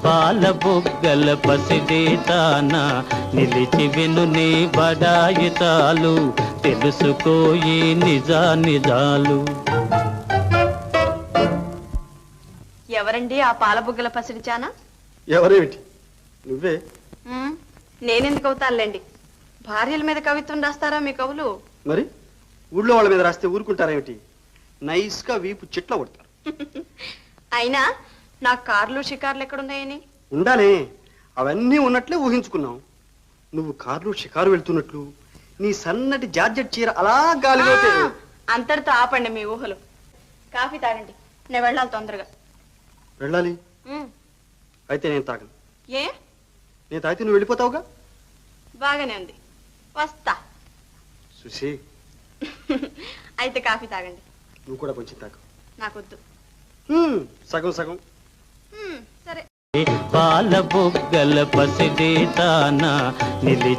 పాల బుగ్గల పసిదేతాన నిలిచి విను నీ బడాయితాలు తెలుసుకోయి నిజాలు. ఎవరండి ఆ పాల బుగ్గల పసిడిచానా? ఎవరేమిటి నువ్వే? నేనెందుకు అవుతానులేండి. భార్యల మీద కవిత్వం రాస్తారా మీ కవులు? మరి ఊళ్ళో వాళ్ళ మీద రాస్తే ఊరుకుంటారేమిటి? నైస్ గా వీపు చిట్ల కొడతారు. అయినా నాకు కార్లు షికార్లు ఎక్కడున్నాయని? ఉండాలి, అవన్నీ ఉన్నట్లే ఊహించుకున్నాం. నువ్వు కార్లు షికారు వెళ్తున్నట్లు నీ సన్నటి జార్జెట్ చీర అలా గాలిలో అంతటితో ఆపండి మీ ఊహలు. కాఫీ తాగండి, నేను వెళ్ళాలి తొందరగా. వెళ్ళాలి? అయితే నేను తాగను. ఏ? నేను తాగితే నువ్వు వెళ్ళిపోతావుగా. బాగానే ఉంది, వస్తా. సుశీ, అయితే కాఫీ తాగండి. నువ్వు కూడా కొంచెం తాగు. నాకొద్దు. సగం సగం. సరే. పాల బుగ్గల పసిదేతాన నిలిచి